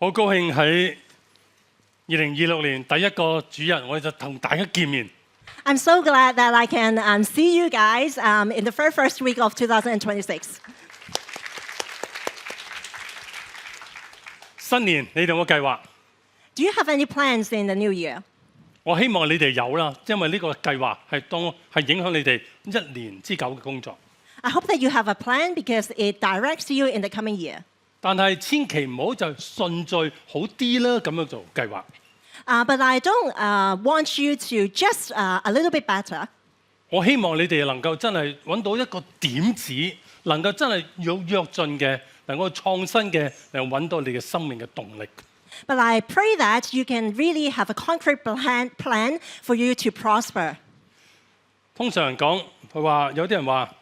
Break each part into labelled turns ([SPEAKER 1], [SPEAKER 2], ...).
[SPEAKER 1] 好高興喺2026年第一個主日，我就同大家見面。
[SPEAKER 2] I'm so glad that I can see you guys in the first week of 2026.
[SPEAKER 1] 新年你哋有冇計劃？
[SPEAKER 2] Do you have any plans in the new year?
[SPEAKER 1] 我希望你哋有啦，因為呢個計劃係影響你哋1年之久嘅工作。
[SPEAKER 2] I hope that you have a plan because it directs you in the coming year.
[SPEAKER 1] 但係千祈唔好就順序好啲啦，咁樣做計劃。
[SPEAKER 2] But I don't want you to just a little bit better.
[SPEAKER 1] 我希望你哋能夠真係揾到一個點子，能夠真係有躍進嘅，能夠創新嘅，能夠揾到你嘅生命嘅動力。
[SPEAKER 2] But I pray that you can really have a concrete plan for you to prosper.
[SPEAKER 1] 通常講，佢話有啲人話，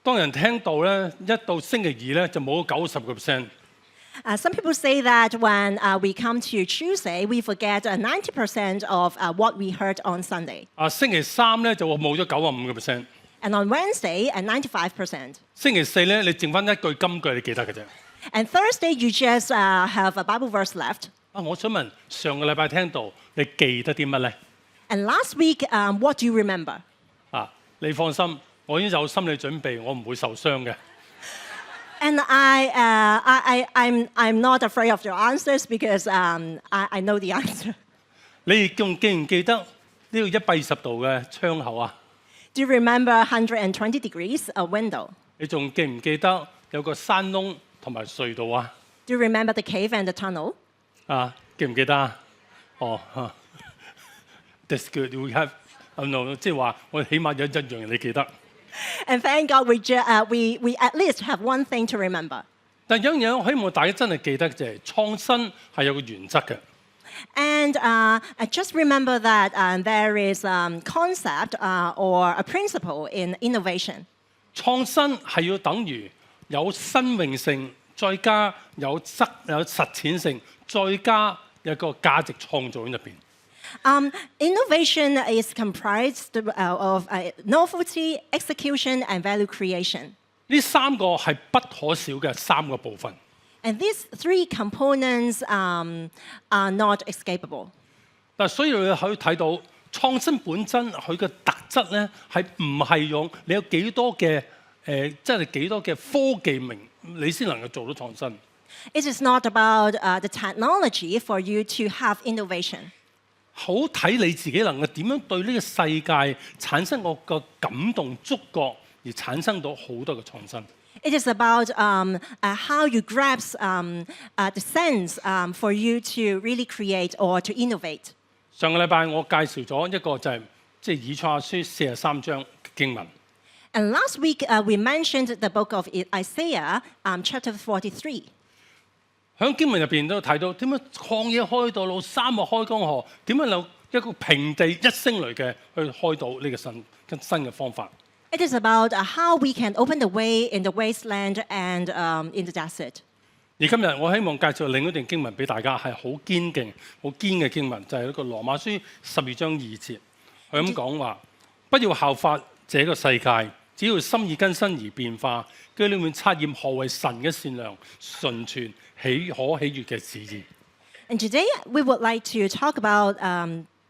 [SPEAKER 1] 當人聽到咧，一到星期二咧就冇90%。
[SPEAKER 2] Some people say that when we come to Tuesday, we forget 90% of what we heard on Sunday.
[SPEAKER 1] 星期三咧就冇咗95%。
[SPEAKER 2] And on Wednesday, 95%.
[SPEAKER 1] 星期四咧，你剩翻一句金句你記得嘅啫。
[SPEAKER 2] And Thursday, you just have a Bible verse left.
[SPEAKER 1] 我想問上個禮拜聽到你記得啲乜咧？
[SPEAKER 2] And last week, what do you remember?
[SPEAKER 1] 你放心，我已經有心理準備，我唔會受傷嘅。
[SPEAKER 2] And I'm not afraid of your answers because I know the answer.
[SPEAKER 1] 你仲記唔記得呢個120度嘅窗口啊？
[SPEAKER 2] Do you remember 120 degrees a window?
[SPEAKER 1] 你仲記唔記得有個山窿同埋隧道啊？
[SPEAKER 2] Do you remember the cave and the tunnel?
[SPEAKER 1] 記唔記得啊？That's good. We have no， 即係話我起碼有一樣你記得。
[SPEAKER 2] And thank God we at least have one thing to remember.
[SPEAKER 1] 但有一樣我希望大家真係記得就係創新係有個原則嘅。
[SPEAKER 2] And I just remember that there is concept or a principle in innovation.
[SPEAKER 1] 創新係要等於有新穎性，再加有實踐性，再加一個價值創造喺入邊。
[SPEAKER 2] Innovation is comprised of novelty, execution, and value creation.
[SPEAKER 1] 呢三個係不可少嘅三個部分。
[SPEAKER 2] And these three components are not escapable.
[SPEAKER 1] 但所以你可以睇到創新本身佢嘅特質咧，係唔係用你有幾多嘅即係幾多嘅科技你先能夠做到創新。
[SPEAKER 2] It is not about the technology for you to have innovation.
[SPEAKER 1] 好睇你自己能夠點樣對呢個世界產生個感動觸覺，而產生到好多嘅創新。
[SPEAKER 2] It is about how you grasp the sense for you to really create or to innovate.
[SPEAKER 1] 上個禮拜我介紹咗一個就係即係以賽亞書43章經文。
[SPEAKER 2] And last week we mentioned the book of Isaiah, chapter 43.
[SPEAKER 1] 喺經文入邊都睇到點樣曠野開道路，沙漠開江河，點樣有一個平地一聲雷嘅去開到呢個新嘅方法。
[SPEAKER 2] It is about how we can open the way in the wasteland and in the desert.
[SPEAKER 1] 而今日我希望介紹另一段經文俾大家，係好堅勁、好堅嘅經文，就係一個羅馬書12章2節。佢咁講話：不要效法這個世界，只要心意更新而變化，佢裏面察驗何為神嘅善良、純全、可喜悅嘅旨意。
[SPEAKER 2] And today we would like to talk about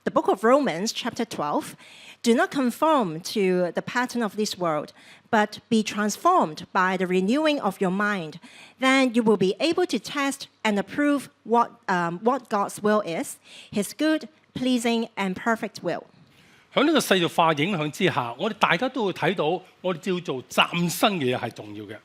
[SPEAKER 2] the book of Romans, chapter 12. Do not conform to the pattern of this world, but be transformed by the renewing of your mind. Then you will be able to test and approve what God's will is, His good, pleasing, and perfect will.
[SPEAKER 1] 喺呢個世俗化影響之下，我哋大家都會睇到，我哋照做嶄新嘅嘢係重要嘅。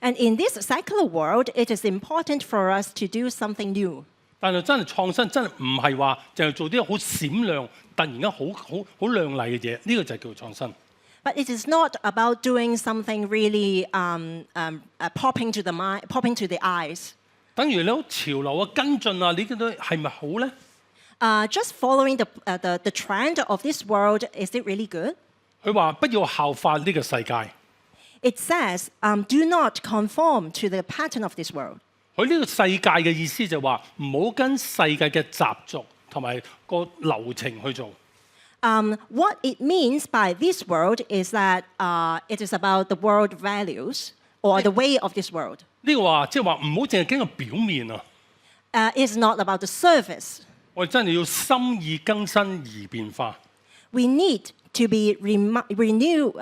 [SPEAKER 2] And in this secular world, it is important for us to do something new.
[SPEAKER 1] 但係真係創新，真係唔係話淨係做啲好閃亮、突然間好亮麗嘅嘢，呢個就係叫做創新。
[SPEAKER 2] But it is not about doing something really popping to the eyes.
[SPEAKER 1] 等於你好潮流啊、跟進啊，你覺得係咪好咧？
[SPEAKER 2] Just following the trend of this world, is it really good?
[SPEAKER 1] 佢話不要效法呢個世界。
[SPEAKER 2] It says, do not conform to the pattern of this world.
[SPEAKER 1] 佢呢個世界嘅意思就話唔好跟世界嘅習俗同埋個流程去做。
[SPEAKER 2] What it means by this world is that it is about the world values or the way of this world.
[SPEAKER 1] 呢個話即係話唔好淨係經過表面啊。
[SPEAKER 2] is not about the surface.
[SPEAKER 1] 我哋真係要心意更新而變化。
[SPEAKER 2] We need to be renewed,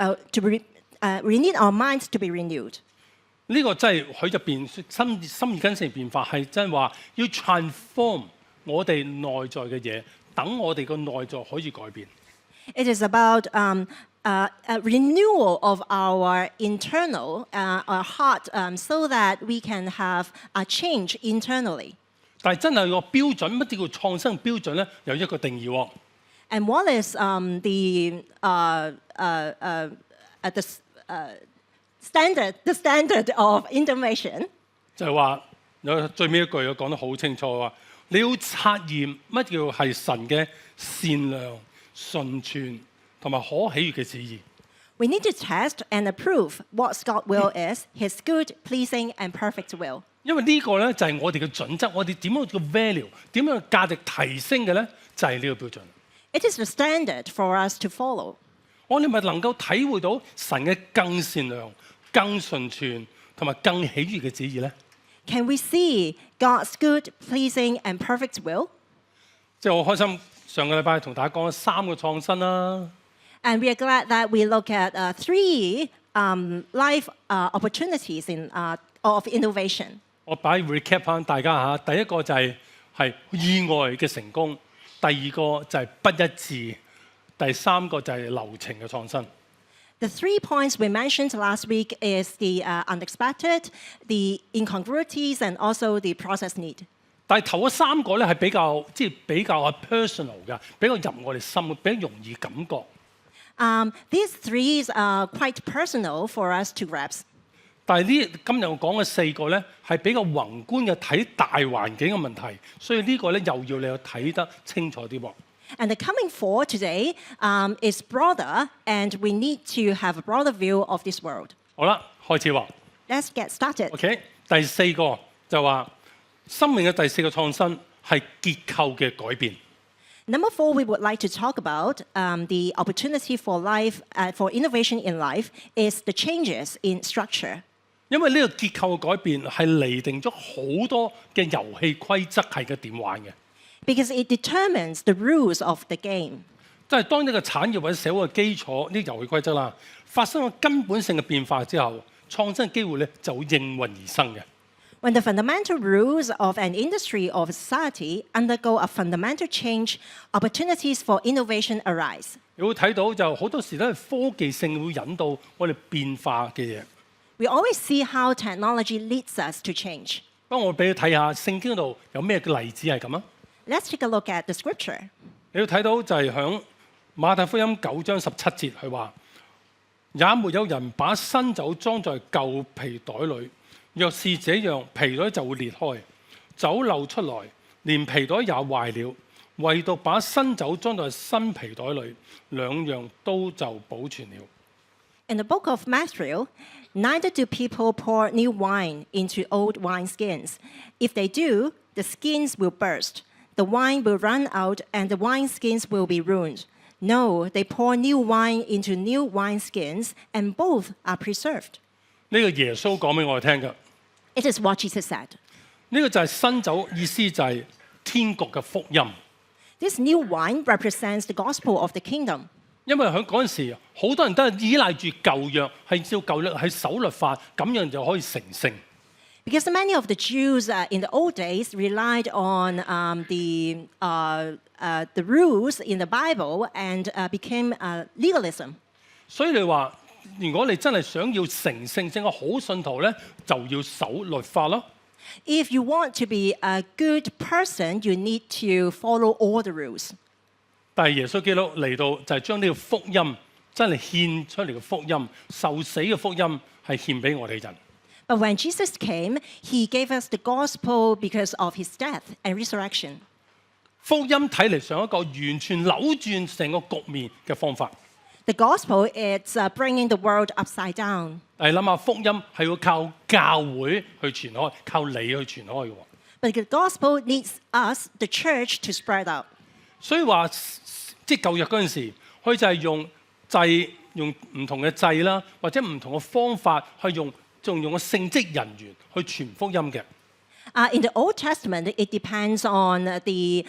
[SPEAKER 2] we need our minds to be renewed.
[SPEAKER 1] 呢個真係佢入邊心意更新而變化，係真係話要 transform 我哋內在嘅嘢，等我哋個內在可以改變。
[SPEAKER 2] It is about a renewal of our internal, our heart, so that we can have a change internally.
[SPEAKER 1] 但係真係個標準，乜叫創新標準咧？有一個定義喎。
[SPEAKER 2] And what is the standard of innovation?
[SPEAKER 1] 就係話有最尾一句，我講得好清楚話，你要察驗乜叫係神嘅善良、純全同埋可喜悅嘅旨意。
[SPEAKER 2] We need to test and approve what God's will is, His good, pleasing, and perfect will.
[SPEAKER 1] 因為呢個咧就係我哋嘅準則，我哋點樣個 value，點樣價值提升嘅咧，就係呢個標準。
[SPEAKER 2] It is the standard for us to follow.
[SPEAKER 1] 我哋咪能夠體會到神嘅更善良、更純全同埋更喜悅嘅旨意咧？
[SPEAKER 2] Can we see God's good, pleasing, and perfect will?
[SPEAKER 1] 即係我開心，上個禮拜同大家講咗3個創新啦。
[SPEAKER 2] And we are glad that we look at 3 life opportunities of innovation.
[SPEAKER 1] 我擺 recap 翻大家嚇，第一個就係意外嘅成功，第二個就係不一致，第三個就係流程嘅創新。
[SPEAKER 2] The 3 points we mentioned last week is the unexpected, the incongruities, and also the process need.
[SPEAKER 1] 但係頭嗰3個咧係比較 personal 嘅，比較入我哋心，比較容易感覺。
[SPEAKER 2] These 3 are quite personal for us to grasp.
[SPEAKER 1] 但係今日我講嘅4個咧係比較宏觀嘅睇大環境嘅問題，所以呢個咧又要你去睇得清楚啲喎。
[SPEAKER 2] And the coming 4 today is broader, and we need to have a broader view of this world.
[SPEAKER 1] 好啦，開始喎。
[SPEAKER 2] Let's get started.
[SPEAKER 1] OK， 第4個就話生命嘅第4個創新係結構嘅改變。
[SPEAKER 2] Number 4, we would like to talk about the opportunity for life, for innovation in life, is the changes in structure.
[SPEAKER 1] 因為呢個結構嘅改變係釐定咗好多嘅遊戲規則係嘅點玩嘅。
[SPEAKER 2] Because it determines the rules of the game.
[SPEAKER 1] 即係當呢個產業或者社會嘅基礎呢啲遊戲規則啦，發生咗根本性嘅變化之後，創新嘅機會咧就會應運而生嘅。
[SPEAKER 2] When the fundamental rules of an industry or society undergo a fundamental change, opportunities for innovation arise.
[SPEAKER 1] 你會睇到就好多時都係科技性會引導我哋變化嘅嘢。
[SPEAKER 2] We always see how technology leads us to change.
[SPEAKER 1] 不過我俾你睇下聖經度有咩嘅例子係咁啊？
[SPEAKER 2] Let's take a look at the scripture.
[SPEAKER 1] 你要睇到就係響馬太福音9章17節，佢話：也沒有人把新酒裝在舊皮袋裏，若是這樣，皮袋就會裂開，酒漏出來，連皮袋也壞了。唯獨把新酒裝在新皮袋裏，兩樣都就保存了。
[SPEAKER 2] In the book of Matthew, neither do people pour new wine into old wineskins. If they do, the skins will burst, the wine will run out, and the wineskins will be ruined. No, they pour new wine into new wineskins, and both are preserved.
[SPEAKER 1] 呢個耶穌講俾我哋聽嘅，
[SPEAKER 2] It is what Jesus said.
[SPEAKER 1] 呢個就係新酒，意思就係天國嘅福音。
[SPEAKER 2] This new wine represents the gospel of the kingdom.
[SPEAKER 1] 因為喺嗰陣時，好多人都係依賴住舊約，係照舊約係守律法，咁樣就可以成聖。
[SPEAKER 2] Because many of the Jews in the old days relied on the rules in the Bible and became legalism.
[SPEAKER 1] 所以你話，如果你真係想要成聖，成個好信徒咧，就要守律法咯。
[SPEAKER 2] If you want to be a good person, you need to follow all the rules.
[SPEAKER 1] 但係耶穌基督嚟到就係將呢個福音真係獻出嚟嘅福音，受死嘅福音係獻俾我哋人。
[SPEAKER 2] But when Jesus came, he gave us the gospel because of his death and resurrection.
[SPEAKER 1] 福音睇嚟上一個完全扭轉成個局面嘅方法。
[SPEAKER 2] The gospel is bringing the world upside down.
[SPEAKER 1] 但係諗下，福音係要靠教會去傳開，靠你去傳開嘅。
[SPEAKER 2] But the gospel needs us, the church, to spread out.
[SPEAKER 1] 所以話，即係舊約嗰陣時，佢就係用祭，用唔同嘅祭啦，或者唔同嘅方法去用個聖職人員去傳福音嘅。
[SPEAKER 2] In the Old Testament, it depends on the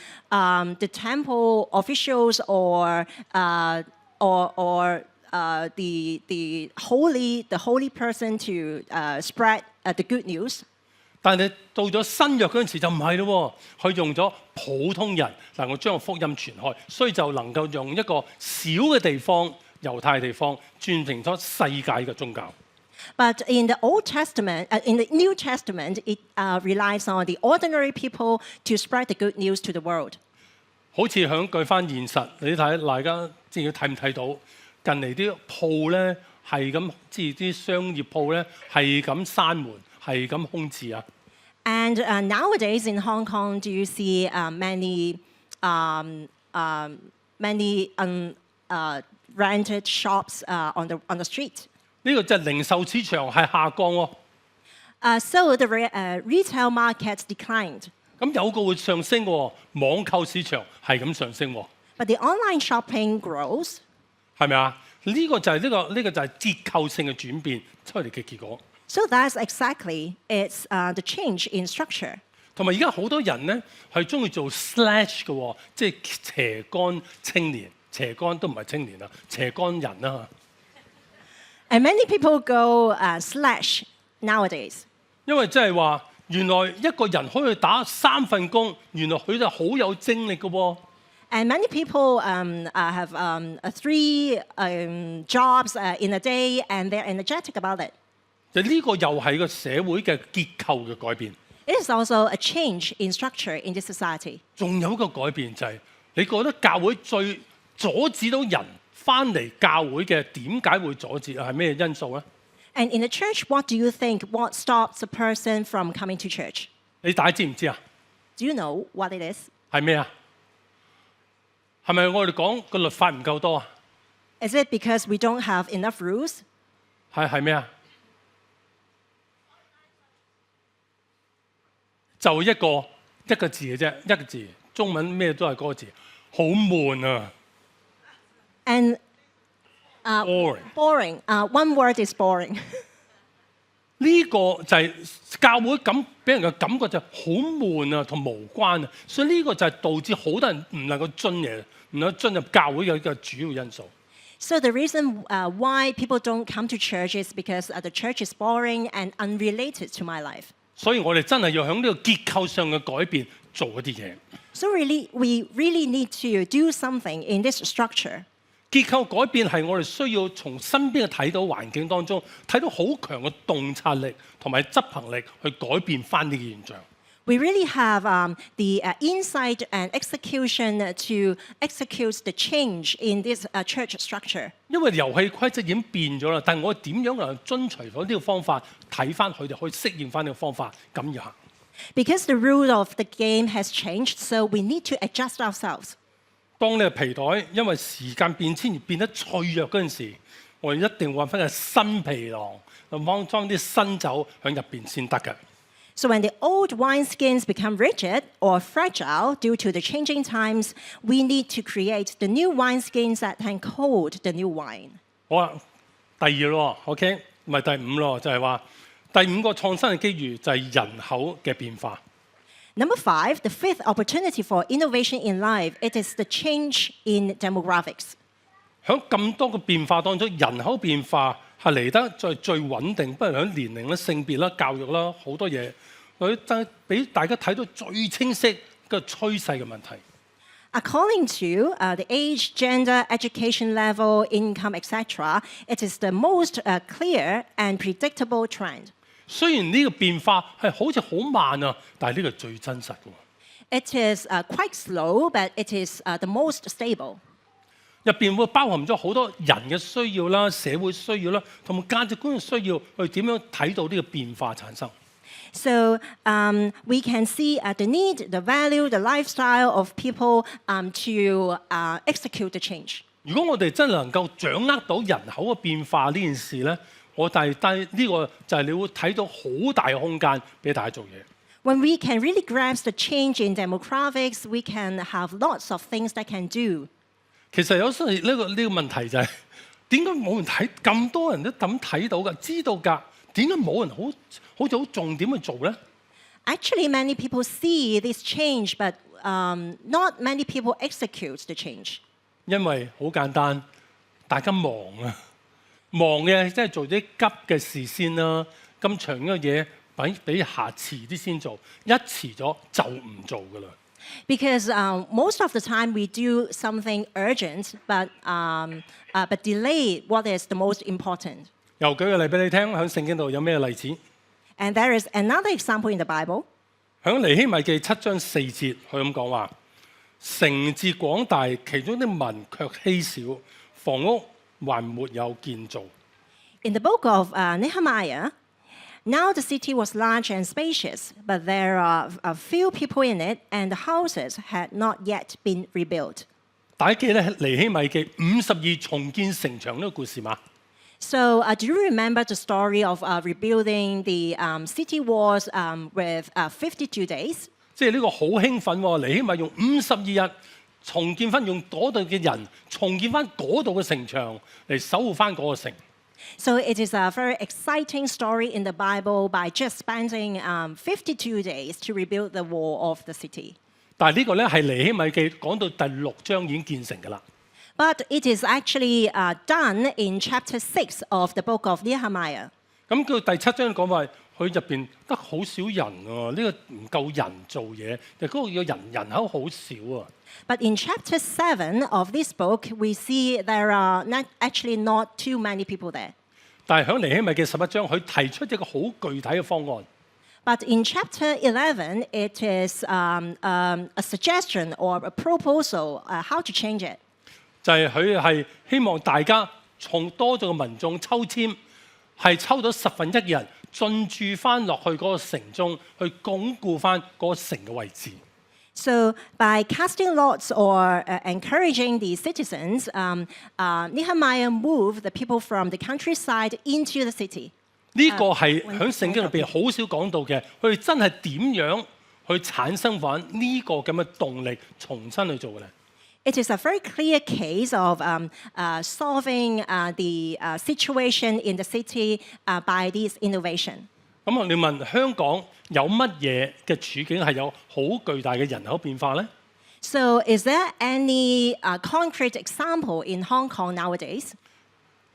[SPEAKER 2] temple officials or the holy person to spread the good news.
[SPEAKER 1] 但係到咗新約嗰陣時就唔係咯喎，佢用咗普通人能夠將個福音傳開，所以就能夠用一個小嘅地方猶太地方轉成咗世界嘅宗教。
[SPEAKER 2] But in the Old Testament, in the New Testament, it relies on the ordinary people to spread the good news to the world.
[SPEAKER 1] 好似響舉翻現實，你睇大家知唔睇唔睇到近嚟啲鋪咧係咁，即係啲商業鋪咧係咁閂門，係咁空置啊！
[SPEAKER 2] And nowadays in Hong Kong, do you see many rented shops on the street?
[SPEAKER 1] 呢個就係零售市場係下降喎。
[SPEAKER 2] So the retail market declined,
[SPEAKER 1] 咁有個會上升喎，網購市場係咁上升喎，
[SPEAKER 2] but the online shopping grows.
[SPEAKER 1] 係咪啊？呢個就係結構性嘅轉變出嚟嘅結果。
[SPEAKER 2] So that's exactly it's the change in structure.
[SPEAKER 1] 同埋而家好多人咧係中意做 slash 嘅喎，即係斜桿青年，斜桿都唔係青年啦，斜桿人啦。
[SPEAKER 2] And many people go slash nowadays.
[SPEAKER 1] 因為即係話，原來一個人可以打3份工，原來佢就好有精力嘅喎。
[SPEAKER 2] And many people have 3 jobs in a day, and they're energetic about it.
[SPEAKER 1] 就呢個又係個社會嘅結構嘅改變。
[SPEAKER 2] It is also a change in structure in this society.
[SPEAKER 1] 仲有一個改變就係、你覺得教會最阻止到人翻嚟教會嘅點解會阻止係咩因素咧？
[SPEAKER 2] And in the church, what do you think? What stops a person from coming to church?
[SPEAKER 1] 你大家知唔知啊？
[SPEAKER 2] Do you know what it is?
[SPEAKER 1] 係咩啊？係咪我哋講個律法唔夠多啊？
[SPEAKER 2] Is it because we don't have enough rules?
[SPEAKER 1] 係咩啊？就一個字嘅啫，一個字，中文咩都係嗰個字，好悶啊
[SPEAKER 2] And
[SPEAKER 1] ！boring。
[SPEAKER 2] boring. One word is boring.
[SPEAKER 1] 呢個就係教會咁俾人嘅感覺就好悶啊，同無關啊，所以呢個就係導致好多人唔能夠唔能夠進入教會嘅一個主要因素。
[SPEAKER 2] So the reason why people don't come to church is because the church is boring and unrelated to my life.
[SPEAKER 1] 所以我哋真係要喺呢個結構上嘅改變做一啲嘢。
[SPEAKER 2] So really, we really need to do something in this structure.
[SPEAKER 1] 結構改變係我哋需要從身邊嘅睇到環境當中睇到好強嘅洞察力同埋執行力去改變翻呢個現象。
[SPEAKER 2] We really have the insight and execution to execute the change in this church structure.
[SPEAKER 1] 因為遊戲規則已經變咗啦，但係我哋點樣能夠遵隨咗呢個方法，睇翻佢哋可以適應翻呢個方法咁樣行。
[SPEAKER 2] Because the rule of the game has changed, so we need to adjust ourselves.
[SPEAKER 1] 當你個皮袋因為時間變遷而變得脆弱嗰陣時，我哋一定揾翻個新皮囊，裝啲新酒喺入邊先得嘅。
[SPEAKER 2] So when the old wineskins become rigid or fragile due to the changing times, we need to create the new wineskins that can hold the new wine.
[SPEAKER 1] 好啊，第二咯 ，OK， 唔係第五咯，就係話第五個創新嘅機遇就係人口嘅變化。
[SPEAKER 2] Number 5, the 5th opportunity for innovation in life, it is the change in demographics.
[SPEAKER 1] 喺咁多個變化當中，人口變化係嚟得最穩定，不論喺年齡啦、性別啦、教育啦好多嘢，佢真俾大家睇到最清晰嘅趨勢嘅問題。
[SPEAKER 2] According to the age, gender, education level, income, etc., it is the most clear and predictable trend.
[SPEAKER 1] 雖然呢個變化係好似好慢啊，但係呢個最真實嘅。
[SPEAKER 2] It is quite slow, but it is the most stable.
[SPEAKER 1] 入邊會包含咗好多人嘅需要啦、社會需要啦，同埋價值觀嘅需要，去點樣睇到呢個變化產生。
[SPEAKER 2] So we can see the need, the value, the lifestyle of people to execute the change.
[SPEAKER 1] 如果我哋真係能夠掌握到人口嘅變化呢件事咧，但呢個就係你會睇到好大嘅空間俾大家做嘢。
[SPEAKER 2] When we can really grasp the change in demographics, we can have lots of things that can do.
[SPEAKER 1] 其實有時呢個問題就係點解冇人睇？咁多人都咁睇到㗎，知道㗎，點解冇人好似好重點去做咧？
[SPEAKER 2] Actually, many people see this change, but not many people execute the change.
[SPEAKER 1] 因為好簡單，大家忙啊，忙嘅即係做啲急嘅事先啦。咁長嘅嘢俾下遲啲先做，一遲咗就唔做噶啦。
[SPEAKER 2] Because most of the time we do something urgent, but delay what is the most important.
[SPEAKER 1] 又舉個例俾你聽，喺聖經度有咩例子？
[SPEAKER 2] And there is another example in the Bible.
[SPEAKER 1] 喺尼希米記7章4節，佢咁講話：城至廣大，其中的民卻稀少，房屋還沒有建造。
[SPEAKER 2] In the book of Nehemiah, now the city was large and spacious, but there are a few people in it, and the houses had not yet been rebuilt.
[SPEAKER 1] 大家記得尼希米記52重建城牆呢個故事嘛？
[SPEAKER 2] So, do you remember the story of rebuilding the city walls with 52 days?
[SPEAKER 1] 即係呢個好興奮喎！尼希米用52日重建翻，用嗰度嘅人重建翻嗰度嘅城牆嚟守護翻嗰個城。
[SPEAKER 2] So it is a very exciting story in the Bible by just spending 52 days to rebuild the wall of the city.
[SPEAKER 1] 但係呢個咧係尼希米記講到第6章已經建成㗎啦。
[SPEAKER 2] But it is actually done in chapter 6 of the book of Nehemiah.
[SPEAKER 1] 咁到第7章講話，佢入邊得好少人喎，呢個唔夠人做嘢，就嗰個人口好少啊。
[SPEAKER 2] But in chapter 7 of this book, we see there are actually not too many people there.
[SPEAKER 1] 但係喺尼希米記11章，佢提出一個好具體嘅方案。
[SPEAKER 2] But in chapter 11, it is a suggestion or a proposal how to change it.
[SPEAKER 1] 就係佢係希望大家從多咗嘅民眾抽籤，係抽到1/10嘅人進駐翻落去嗰個城中，去鞏固翻嗰個城嘅位置。
[SPEAKER 2] So by casting lots or encouraging the citizens, Nehemiah moved the people from the countryside into the city.
[SPEAKER 1] 呢個係喺聖經裏邊好少講到嘅，佢哋真係點樣去產生翻呢個咁嘅動力，重新去做嘅咧？
[SPEAKER 2] It is a very clear case of solving the situation in the city by this innovation.
[SPEAKER 1] 咁你問香港有乜嘢嘅處境係有好巨大嘅人口變化咧？
[SPEAKER 2] So is there any concrete example in Hong Kong nowadays?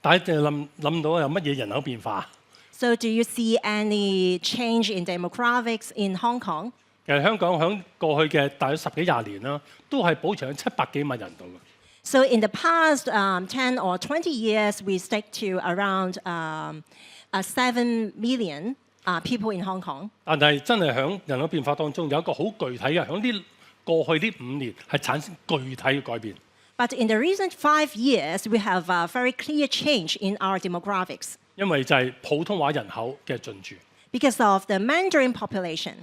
[SPEAKER 1] 大家就諗到有乜嘢人口變化？
[SPEAKER 2] So do you see any change in demographics in Hong Kong?
[SPEAKER 1] 其實香港喺過去嘅大約10幾20年啦，都係保持喺700幾萬人度嘅。
[SPEAKER 2] So in the past 10 or 20 years, we stick to around 7 million people in Hong Kong.
[SPEAKER 1] 但係真係喺人口變化當中有一個好具體嘅，喺呢過去呢5年係產生具體嘅改變。
[SPEAKER 2] But in the recent 5 years, we have a very clear change in our demographics
[SPEAKER 1] 因為就係普通話人口嘅進駐。
[SPEAKER 2] because of the Mandarin population.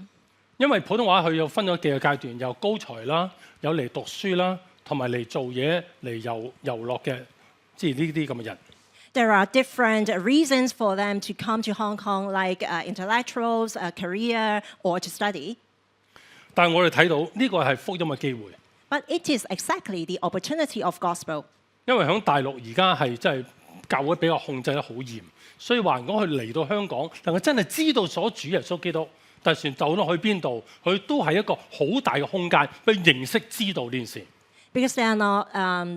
[SPEAKER 1] 因為普通話佢有分咗幾個階段，有高才啦，有嚟讀書啦，同埋嚟做嘢嚟遊樂嘅，即係呢啲咁嘅人。
[SPEAKER 2] There are different reasons for them to come to Hong Kong, like intellectuals, a career, or to study.
[SPEAKER 1] 但係我哋睇到呢個係福音嘅機會，
[SPEAKER 2] But it is exactly the opportunity of gospel.
[SPEAKER 1] 因為喺大陸而家係真係教會比較控制得好嚴，所以話如果佢嚟到香港，能夠真係知道所主耶穌基督，就算走到去邊度，佢都係一個好大嘅空間去認識知道呢件事。
[SPEAKER 2] Because there are not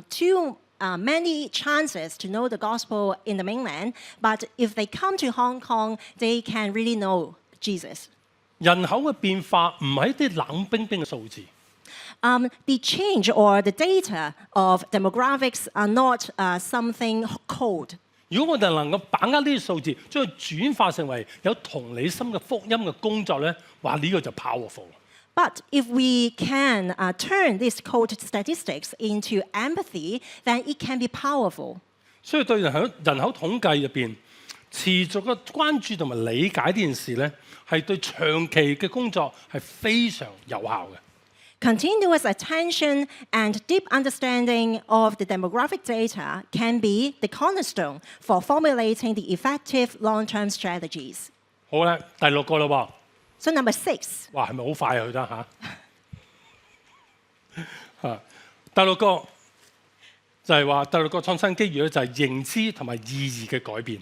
[SPEAKER 2] too many chances to know the gospel in the mainland, but if they come to Hong Kong, they can really know Jesus.
[SPEAKER 1] 人口嘅變化唔係一啲冷冰冰嘅數字，
[SPEAKER 2] The change or the data of demographics are not something cold.
[SPEAKER 1] 如果我哋能夠把握呢啲數字，將佢轉化成為有同理心嘅福音嘅工作咧，話呢個就 powerful。
[SPEAKER 2] But if we can turn these cold statistics into empathy, then it can be powerful.
[SPEAKER 1] 所以對人口統計入邊，持續嘅關注同埋理解呢件事咧，係對長期嘅工作係非常有效嘅。
[SPEAKER 2] Continuous attention and deep understanding of the demographic data can be the cornerstone for formulating the effective long-term strategies.
[SPEAKER 1] 好啦，第6個啦喎，
[SPEAKER 2] So number 6,
[SPEAKER 1] 哇，係咪好快啊？去得嚇？嚇，第6個就係話第6個創新機遇咧，就係認知同埋意義嘅改變。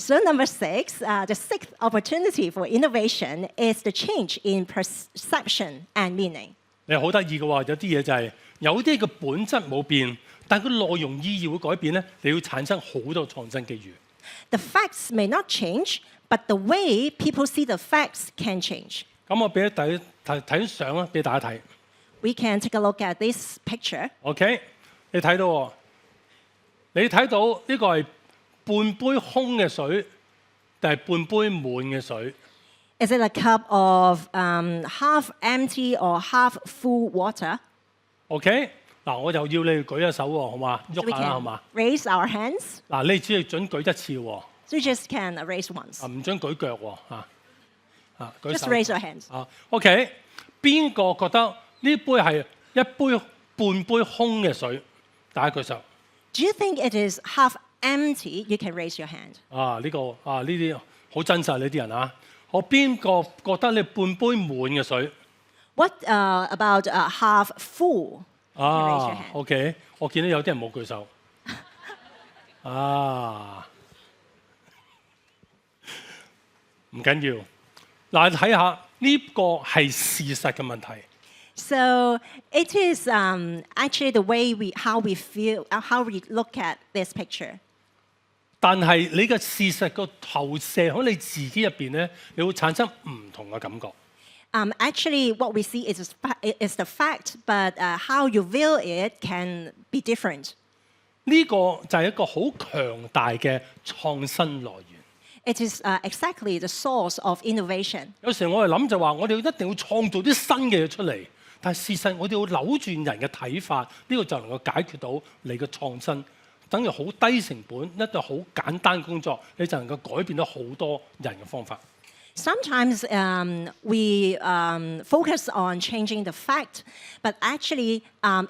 [SPEAKER 2] So number 6, the 6th opportunity for innovation is the change in perception and meaning.
[SPEAKER 1] 你好得意嘅喎，有啲嘢就係、有啲嘅本質冇變，但係佢內容意義會改變咧，你要產生好多創新機遇。
[SPEAKER 2] The facts may not change, but the way people see the facts can change.
[SPEAKER 1] 咁我俾睇相啊，俾大家睇。
[SPEAKER 2] We can take a look at this picture.
[SPEAKER 1] OK， 你睇到喎，你睇到呢個係半杯空嘅水，定係半杯滿嘅水？
[SPEAKER 2] Is it a cup of half empty or half full water?
[SPEAKER 1] OK， 嗱，我又要你舉一手喎，好嘛？
[SPEAKER 2] So
[SPEAKER 1] 喐
[SPEAKER 2] we
[SPEAKER 1] 下啦，好
[SPEAKER 2] can
[SPEAKER 1] 嘛？
[SPEAKER 2] raise our hands.
[SPEAKER 1] 嗱，你只係準舉一次喎，
[SPEAKER 2] So you just can raise once.
[SPEAKER 1] 唔準舉腳喎，舉
[SPEAKER 2] Just
[SPEAKER 1] 手。
[SPEAKER 2] raise your hands.
[SPEAKER 1] OK， 邊個覺得呢杯係一杯半杯空嘅水？大家舉手。
[SPEAKER 2] Do you think it is half empty? You can raise your hand.
[SPEAKER 1] 呢啲好真實呢啲人啊！我邊個覺得你半杯滿嘅水？
[SPEAKER 2] What about half full? You can raise your hand.
[SPEAKER 1] OK， 我見到有啲人冇舉手。唔緊要。嗱，睇下呢個係事實嘅問題。
[SPEAKER 2] So it is actually the way how we feel, how we look at this picture.
[SPEAKER 1] 但係你嘅事實個投射喺你自己入邊咧，你會產生唔同嘅感覺。
[SPEAKER 2] Actually, what we see is the fact, but how you view it can be different.
[SPEAKER 1] 呢個就係一個好強大嘅創新來源。
[SPEAKER 2] It is exactly the source of innovation.
[SPEAKER 1] 有時我哋諗就話，我哋一定要創造啲新嘅嘢出嚟，但係事實我哋要扭轉人嘅睇法，呢個就能夠解決到你嘅創新。等於好低成本，一個好簡單工作，你就能夠改變到好多人嘅方法。
[SPEAKER 2] Sometimes we focus on changing the fact, but actually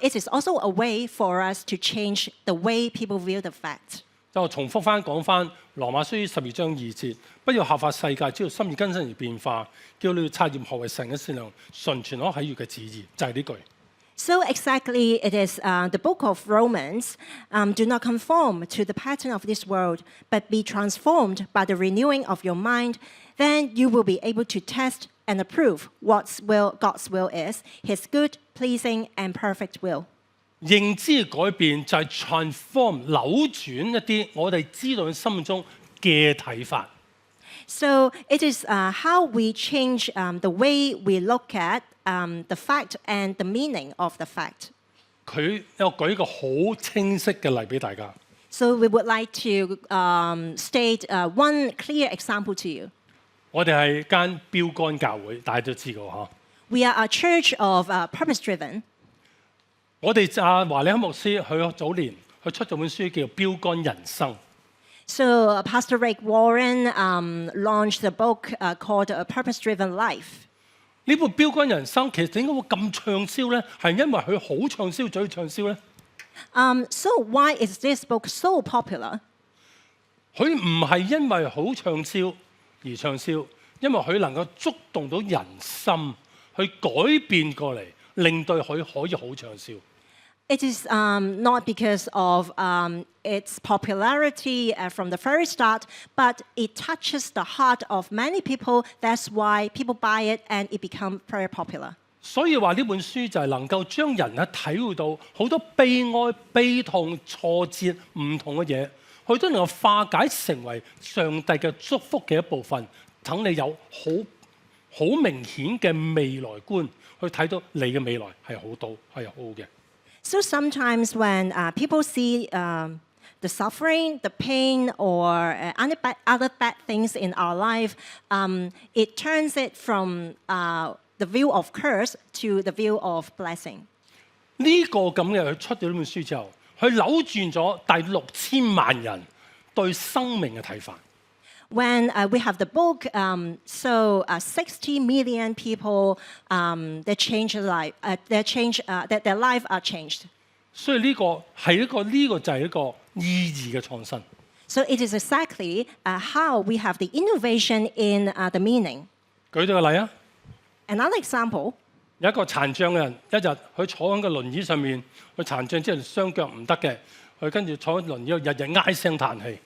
[SPEAKER 2] it is also a way for us to change the way people view the fact.
[SPEAKER 1] 就重複講翻羅馬書12章2節，不要效法世界，只要心意更新而變化，叫你要察驗何為神嘅善良、純全可喜悅嘅旨意，就係呢句。
[SPEAKER 2] So exactly it is the book of Romans, do not conform to the pattern of this world, but be transformed by the renewing of your mind. Then you will be able to test and approve what God's will is, his good, pleasing, and perfect will.
[SPEAKER 1] 認知嘅改變就係 transform 扭轉一啲我哋知道喺心目中嘅睇法。
[SPEAKER 2] So it is how we change the way we look at the fact and the meaning of the fact.
[SPEAKER 1] 佢有舉一個好清晰嘅例俾大家。
[SPEAKER 2] So we would like to state one clear example to you.
[SPEAKER 1] 我哋係間標竿教會，大家都知道嗬。
[SPEAKER 2] We are a church of purpose-driven.
[SPEAKER 1] 我哋華理克牧師佢早年佢出咗本書叫《標竿人生》。
[SPEAKER 2] So Pastor Rick Warren launched a book called A Purpose-Driven Life.
[SPEAKER 1] 呢本《標竿人生》其實點解會咁暢銷咧？係因為佢好暢銷，最暢銷咧？
[SPEAKER 2] So why is this book so popular?
[SPEAKER 1] 佢唔係因為好暢銷而暢銷，因為佢能夠觸動到人心，去改變過嚟，令到佢可以好暢銷。
[SPEAKER 2] It is not because of its popularity from the very start, but it touches the heart of many people. That's why people buy it and it becomes very popular.
[SPEAKER 1] 所以話呢本書就係能夠將人咧體會到好多悲哀、悲痛、挫折唔同嘅嘢，佢都能夠化解成為上帝嘅祝福嘅一部分，等你有好明顯嘅未來觀去睇到你嘅未來係好嘅。
[SPEAKER 2] So sometimes when people see the suffering, the pain, or other bad things in our life, it turns it from the view of curse to the view of blessing.
[SPEAKER 1] 呢個咁嘅佢出咗呢本書之後，佢扭轉咗第6000萬人對生命嘅睇法。
[SPEAKER 2] When we have the book, 60 million people, their life are changed.
[SPEAKER 1] 所以呢個就係一個意義嘅創新。
[SPEAKER 2] So it is exactly how we have the innovation in the meaning.
[SPEAKER 1] 舉咗個例啊，
[SPEAKER 2] Another example.
[SPEAKER 1] 有一個殘障嘅人，一日佢坐喺個輪椅上面，佢殘障之後雙腳唔得嘅，佢跟住坐喺輪椅度日日唉聲嘆氣。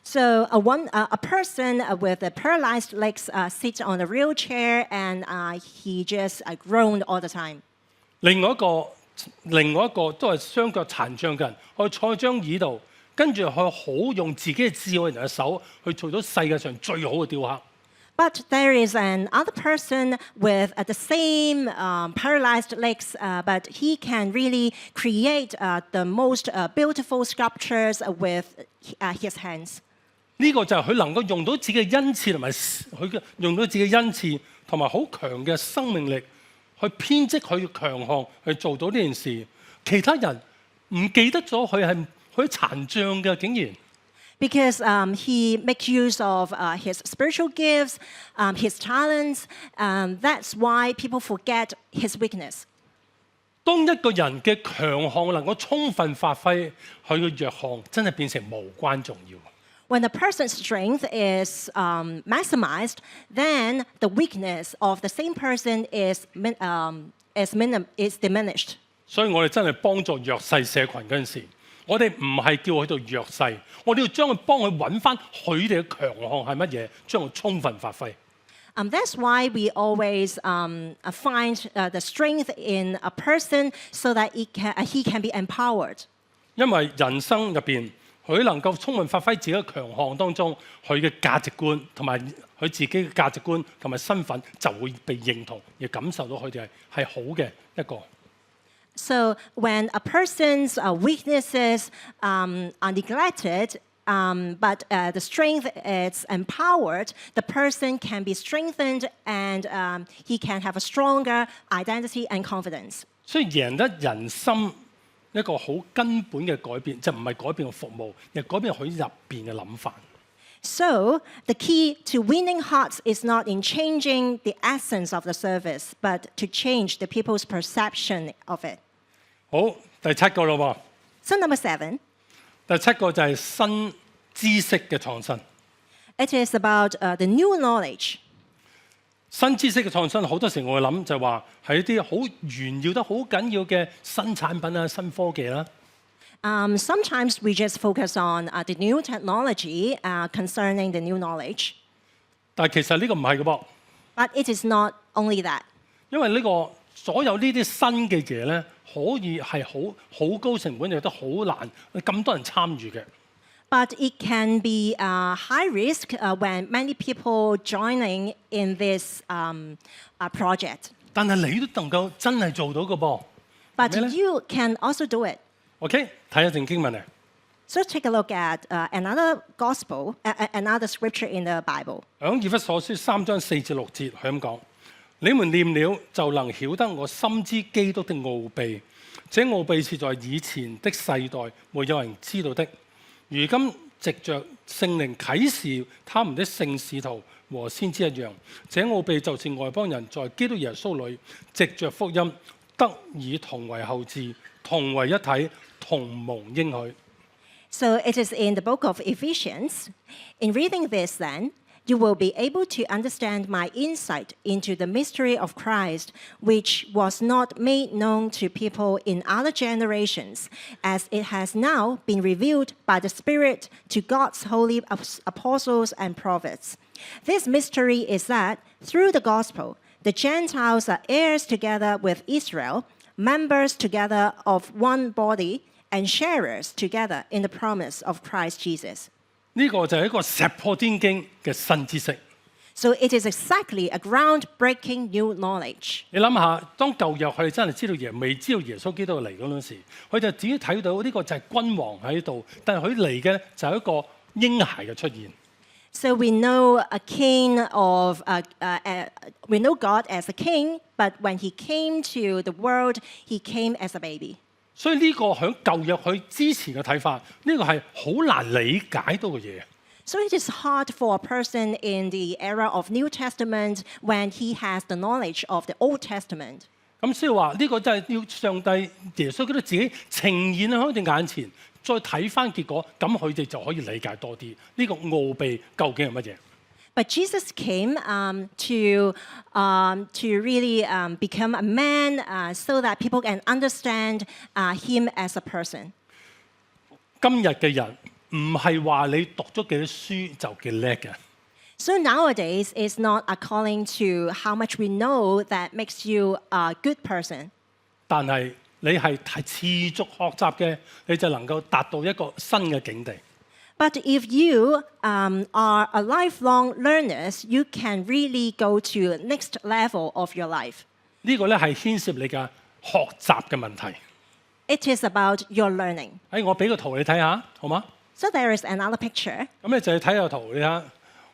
[SPEAKER 2] So a person with a paralyzed legs sits on a wheelchair and he just groaned all the time.
[SPEAKER 1] 另外一個都係雙腳殘障嘅人，去坐喺張椅度，跟住佢好用自己嘅智慧人嘅手去做到世界上最好嘅雕刻。
[SPEAKER 2] But there is another person with the same paralyzed legs, but he can really create the most beautiful sculptures with his hands.
[SPEAKER 1] 呢個就係佢能夠用到自己嘅恩賜同埋用到自己嘅恩賜同埋好強嘅生命力去編織佢嘅強項去做到呢件事。其他人唔記得咗佢殘障嘅，竟然。
[SPEAKER 2] Because he makes use of his spiritual gifts, his talents. That's why people forget his weakness.
[SPEAKER 1] 當一個人嘅強項能夠充分發揮，佢嘅弱項真係變成無關重要。
[SPEAKER 2] When a person's strength is maximized, then the weakness of the same person is diminished.
[SPEAKER 1] 所以我哋真係幫助弱勢社群嗰陣時，我哋唔係叫佢做弱勢，我哋要將佢幫佢揾翻佢哋嘅強項係乜嘢，將佢充分發揮。
[SPEAKER 2] That's why we always find the strength in a person so that he can be empowered.
[SPEAKER 1] 因為人生入邊，佢能夠充分發揮自己嘅強項當中，佢嘅價值觀同埋佢自己嘅價值觀同埋身份就會被認同，亦感受到佢哋係好嘅一個。
[SPEAKER 2] So when a person's weaknesses are neglected, but the strength is empowered, the person can be strengthened and he can have a stronger identity and confidence.
[SPEAKER 1] 所以贏得人心一個好根本嘅改變，就唔係改變個服務，而係改變佢入邊嘅諗法。
[SPEAKER 2] So the key to winning hearts is not in changing the essence of the service, but to change the people's perception of it.
[SPEAKER 1] 好，第七個咯喎。
[SPEAKER 2] So number 7.
[SPEAKER 1] 第七個就係新知識嘅創新。
[SPEAKER 2] It is about the new knowledge.
[SPEAKER 1] 新知識嘅創新好多時我會諗就話係一啲好炫耀得好緊要嘅新產品啊、新科技啦。
[SPEAKER 2] Sometimes we just focus on the new technology concerning the new knowledge.
[SPEAKER 1] 但係其實呢個唔係嘅噃，
[SPEAKER 2] But it is not only that.
[SPEAKER 1] 因為呢個所有呢啲新嘅嘢咧，可以係好高成本，亦都好難咁多人參與嘅。
[SPEAKER 2] But it can be high risk when many people joining in this project.
[SPEAKER 1] 但係你都能夠真係做到嘅噃。
[SPEAKER 2] But
[SPEAKER 1] 咩呢？
[SPEAKER 2] you can also do it.
[SPEAKER 1] OK，睇下正經文啊。
[SPEAKER 2] So take a look at another gospel, another scripture in the Bible.
[SPEAKER 1] 響以弗所書3章4至6節，佢咁講：你們念了就能曉得我深知基督的奧秘，這奧秘是在以前的世代沒有人知道的。如今藉着聖靈啟示他們的聖使徒和先知一樣，這奧秘就是外邦人在基督耶穌裏藉着福音得以同為後嗣，同為一體，同蒙應許。
[SPEAKER 2] So it is in the book of Ephesians. In reading this, then, you will be able to understand my insight into the mystery of Christ, which was not made known to people in other generations, as it has now been revealed by the Spirit to God's holy apostles and prophets. This mystery is that, through the gospel, the Gentiles are heirs together with Israel, members together of one body, and sharers together in the promise of Christ Jesus.
[SPEAKER 1] 呢個就係一個石破天驚嘅新知識。
[SPEAKER 2] So it is exactly a groundbreaking new knowledge.
[SPEAKER 1] 你諗下，當舊約佢哋真係知道未知道耶穌基督嚟嗰陣時，佢就只睇到呢個就係君王喺度，但係佢嚟嘅就係一個嬰孩嘅出現。
[SPEAKER 2] So we know a king of, we know God as a king, but when he came to the world, he came as a baby.
[SPEAKER 1] 所以呢個喺舊約佢之前嘅睇法，呢個係好難理解到嘅嘢。
[SPEAKER 2] So it is hard for a person in the era of New Testament when he has the knowledge of the Old Testament.
[SPEAKER 1] 咁所以話呢個真係要上帝耶穌基督自己呈現喺佢哋眼前，再睇翻結果，咁佢哋就可以理解多啲呢個奧秘究竟係乜嘢。
[SPEAKER 2] But Jesus came to really become a man so that people can understand him as a person.
[SPEAKER 1] 今日嘅人唔係話你讀咗幾多書就幾叻嘅。
[SPEAKER 2] So nowadays, it's not according to how much we know that makes you a good person.
[SPEAKER 1] 但係你係持續學習嘅，你就能夠達到一個新嘅境地。
[SPEAKER 2] But if you are a lifelong learners, you can really go to next level of your life.
[SPEAKER 1] 呢個咧係牽涉你嘅學習嘅問題。
[SPEAKER 2] It is about your learning.
[SPEAKER 1] 我俾個圖你睇下，好嗎？
[SPEAKER 2] So there is another picture.
[SPEAKER 1] 咁你就要睇個圖，你睇，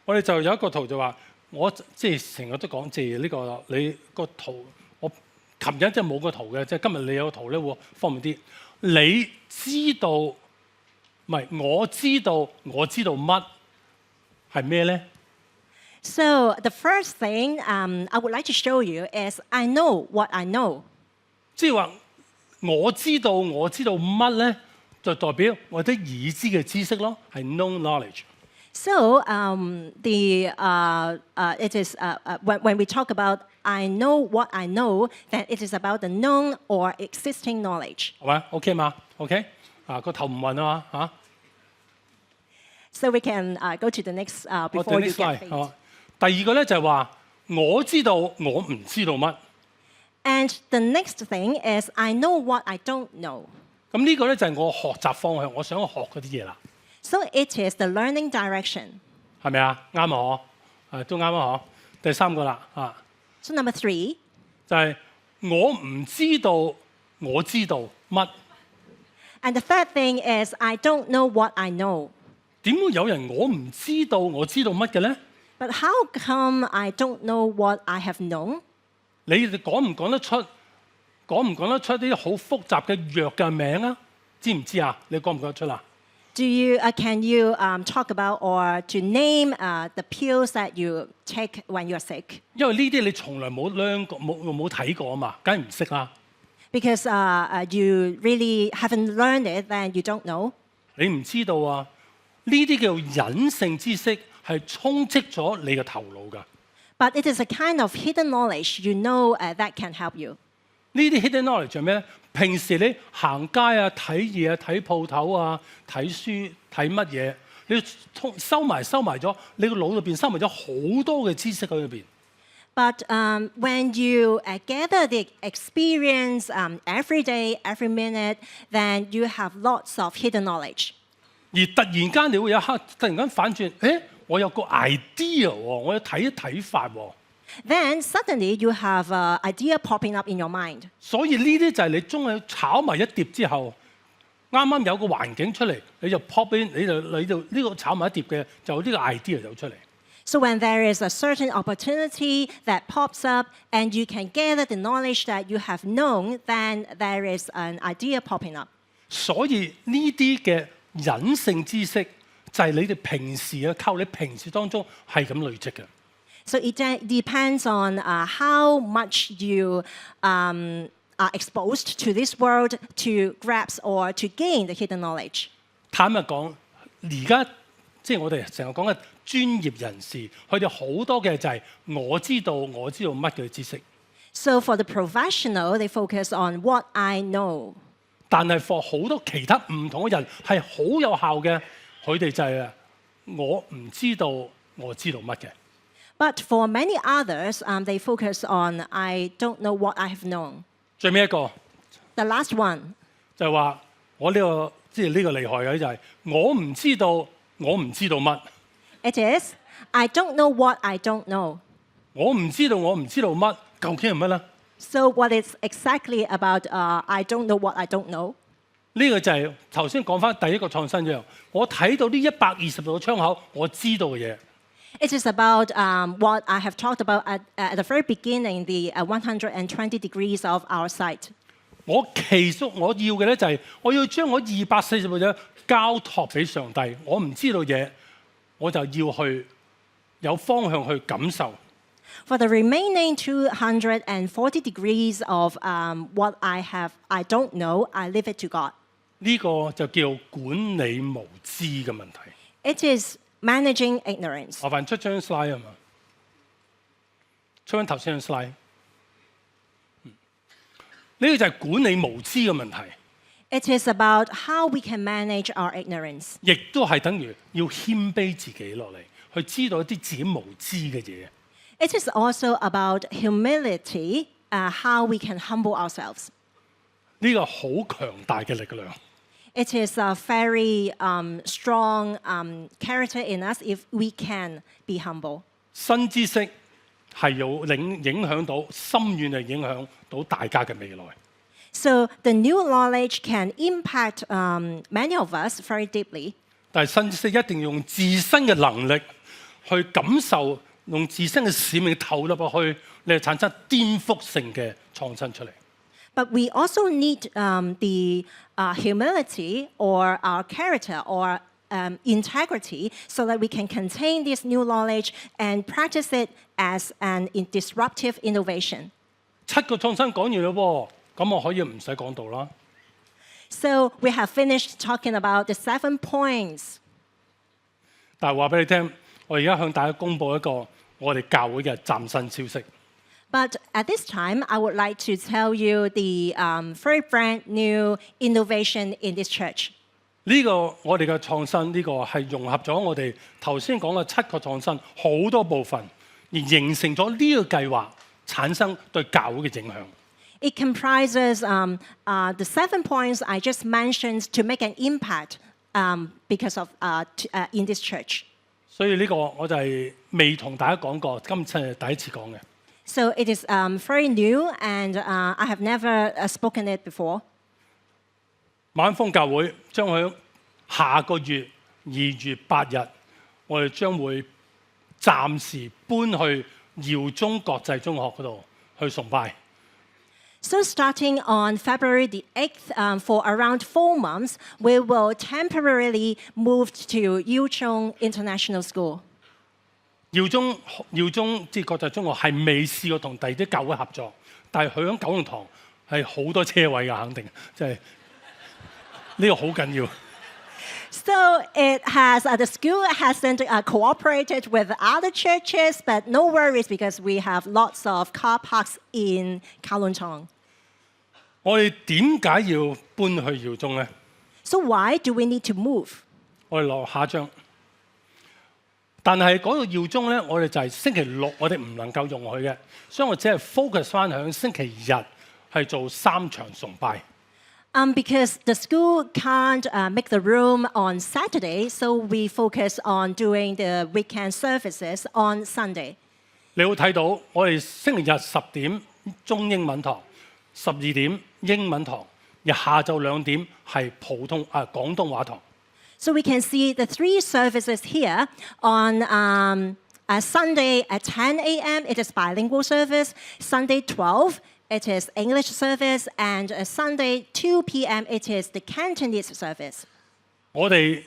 [SPEAKER 1] 我哋就有一個圖就話，我即係成日都講借呢個你個圖，我琴日即係冇個圖嘅，即係今日你有個圖咧會方便啲。你知道唔係我知道乜係咩咧？
[SPEAKER 2] So the first thing I would like to show you is I know what I know.
[SPEAKER 1] 即係話我知道乜咧，就代表我啲已知嘅知識咯，係 known knowledge。
[SPEAKER 2] So it is when we talk about I know what I know, then it is about the known or existing knowledge.
[SPEAKER 1] 係咪 ？OK 嘛 ？OK 個頭唔暈啊嘛
[SPEAKER 2] So we can go to the next
[SPEAKER 1] 我
[SPEAKER 2] before you
[SPEAKER 1] next slide
[SPEAKER 2] get
[SPEAKER 1] 係嘛
[SPEAKER 2] faint.？
[SPEAKER 1] 第二個咧就係話我知道我唔知道乜。
[SPEAKER 2] And the next thing is I know what I don't know.
[SPEAKER 1] 咁呢個咧就係我學習方向，我想學嗰啲嘢啦，
[SPEAKER 2] So it is the learning direction.
[SPEAKER 1] 係咪啊？啱啊嗬，都啱啊嗬。第三個啦
[SPEAKER 2] So number 3,
[SPEAKER 1] 就係我唔知道我知道乜。
[SPEAKER 2] and the third thing is I don't know what I know.
[SPEAKER 1] 點會有人我唔知道我知道乜嘅咧？
[SPEAKER 2] But how come I don't know what I have known?
[SPEAKER 1] 你哋講唔講得出啲好複雜嘅藥嘅名啊？知唔知啊？你講唔講得出啊？
[SPEAKER 2] Can you talk about or to name the pills that you take when you're sick?
[SPEAKER 1] 因為呢啲你從來冇冇睇過啊嘛，梗係唔識啦。
[SPEAKER 2] Because you really haven't learned it, then you don't know.
[SPEAKER 1] 你唔知道啊？呢啲叫隱性知識係充斥咗你嘅頭腦㗎。
[SPEAKER 2] But it is a kind of hidden knowledge you know that can help you.
[SPEAKER 1] 呢啲 hidden knowledge 係咩咧？平時你行街啊、睇嘢啊、睇鋪頭啊、睇書、睇乜嘢，你收埋咗，你個腦入邊收埋咗好多嘅知識喺裏邊。
[SPEAKER 2] But when you gather the experience every day, every minute, then you have lots of hidden knowledge.
[SPEAKER 1] 而突然間你會有一刻突然間反轉，我有個 idea 喎，我要睇一睇法喎。
[SPEAKER 2] Then suddenly you have an idea popping up in your mind.
[SPEAKER 1] 所以呢啲就係你將佢炒埋一碟之後，啱啱有個環境出嚟，你就 pop in，你就呢個炒埋一碟嘅就呢個 idea 走出嚟。
[SPEAKER 2] So when there is a certain opportunity that pops up and you can gather the knowledge that you have known, then there is an idea popping up.
[SPEAKER 1] 所以呢啲嘅隱性知識就係你哋平時啊，靠你平時當中係咁累積嘅。
[SPEAKER 2] So it depends on how much you are exposed to this world to grasp or to gain the hidden knowledge.
[SPEAKER 1] 坦白講，而家即係我哋成日講嘅專業人士，佢哋好多嘅就係我知道乜嘅知識，
[SPEAKER 2] So for the professional, they focus on what I know.
[SPEAKER 1] 但係 for 好多其他唔同嘅人係好有效嘅，佢哋就係我唔知道我知道乜嘅。
[SPEAKER 2] But for many others, they focus on I don't know what I have known.
[SPEAKER 1] 最尾一個
[SPEAKER 2] The last one,
[SPEAKER 1] 就係話我呢個即係呢個厲害嘅就係我唔知道乜，
[SPEAKER 2] it is I don't know what I don't know.
[SPEAKER 1] 我唔知道乜，究竟係乜咧？
[SPEAKER 2] So what is exactly about I don't know what I don't know?
[SPEAKER 1] 呢個就係頭先講翻第一個創新一樣，我睇到呢120度嘅窗口，我知道嘅嘢。
[SPEAKER 2] It is about what I have talked about at the very beginning, the 120 degrees of our sight.
[SPEAKER 1] 其實我要嘅咧就係我要將我240度嘅交託俾上帝。我唔知道嘢，我就要去有方向去感受。
[SPEAKER 2] For the remaining 240 degrees of what I don't know, I leave it to God.
[SPEAKER 1] 呢個就叫管理無知嘅問題。
[SPEAKER 2] It is managing ignorance.
[SPEAKER 1] 麻煩出張 slide 啊嘛，出翻頭先張 slide。呢個就係管理無知嘅問題。
[SPEAKER 2] It is about how we can manage our ignorance.
[SPEAKER 1] 亦都係等於要謙卑自己落嚟，去知道一啲自己無知嘅嘢。
[SPEAKER 2] It is also about humility, how we can humble ourselves.
[SPEAKER 1] 呢個好強大嘅力量。
[SPEAKER 2] It is a very strong character in us if we can be humble.
[SPEAKER 1] 新知識係有影響到深遠地影響到大家嘅未來。
[SPEAKER 2] So the new knowledge can impact many of us very deeply.
[SPEAKER 1] 但係新知識一定要用自身嘅能力去感受，用自身嘅使命投入落去，你係產生顛覆性嘅創新出嚟。
[SPEAKER 2] But we also need the humility or our character or integrity so that we can contain this new knowledge and practice it as an disruptive innovation.
[SPEAKER 1] 7個創新講完啦喎，咁我可以唔使講道啦。
[SPEAKER 2] So we have finished talking about the 7 points.
[SPEAKER 1] 但係話俾你聽，我而家向大家公佈一個我哋教會嘅嶄新消息。
[SPEAKER 2] But at this time, I would like to tell you the very brand new innovation in this church.
[SPEAKER 1] 呢個我哋嘅創新，呢個係融合咗我哋頭先講嘅7個創新好多部分，而形成咗呢個計劃產生對教會嘅影響。
[SPEAKER 2] It comprises the 7 points I just mentioned to make an impact because of in this church.
[SPEAKER 1] 所以呢個我就係未同大家講過，今次係第一次講嘅。
[SPEAKER 2] So it is very new, and I have never spoken it before.
[SPEAKER 1] 晚豐教會將喺下個月2月8日，我哋將會暫時搬去耀中國際中學嗰度去崇拜。
[SPEAKER 2] So starting on February the 8th, for around 4 months, we will temporarily move to Yuchong International School.
[SPEAKER 1] 耀中即係國際中學係未試過同第二啲教會合作，但係佢喺九龍塘係好多車位㗎，肯定即係呢個好緊要。
[SPEAKER 2] So the school hasn't cooperated with other churches, but no worries because we have lots of car parks in Kowloon.
[SPEAKER 1] 我哋點解要搬去耀中咧？
[SPEAKER 2] So why do we need to move?
[SPEAKER 1] 我哋落下一張。但係嗰個耀中咧，我哋就係星期六我哋唔能夠用佢嘅，所以我只係 focus 翻響星期日係做3場崇拜。
[SPEAKER 2] Because the school can't make the room on Saturday, so we focus on doing the weekend services on Sunday.
[SPEAKER 1] 你會睇到我哋星期日10點中英文堂，12點英文堂，而下晝2點係廣東話堂。
[SPEAKER 2] So we can see the 3 services here on Sunday at 10 a.m. It is bilingual service. Sunday 12, it is English service, and Sunday 2 p.m. it is the Cantonese service.
[SPEAKER 1] 我哋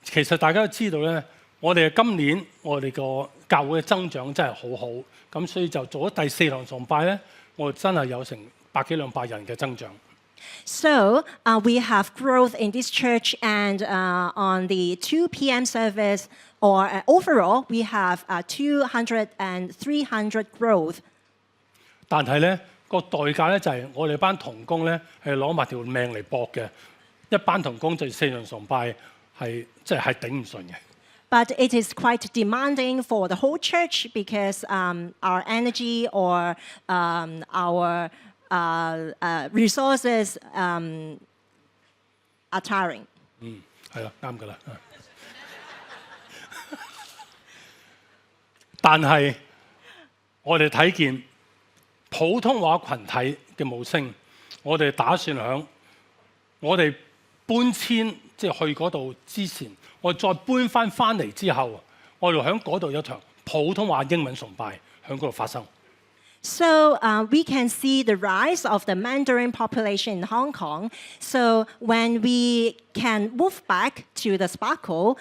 [SPEAKER 1] 其實大家都知道咧，我哋今年我哋個教會嘅增長真係好好，咁所以就做咗第4堂崇拜咧，我哋真係有成100幾200人嘅增長。
[SPEAKER 2] So we have growth in this church, and on the 2 p.m. service, or overall, we have 200 and 300 growth.
[SPEAKER 1] 但係咧個代價咧就係我哋班同工咧係攞埋條命嚟搏嘅，一班同工就4場崇拜係即係頂唔順嘅。
[SPEAKER 2] But it is quite demanding for the whole church because our energy or our resources are tiring.
[SPEAKER 1] 係啦，啱㗎啦。但係我哋睇見普通話群體嘅無聲，我哋打算響我哋搬遷即係去嗰度之前，我哋再搬翻嚟之後，我哋響嗰度有場普通話英文崇拜響嗰度發生。
[SPEAKER 2] So we can see the rise of the Mandarin population in Hong Kong. So when we can move back to the Sparkle,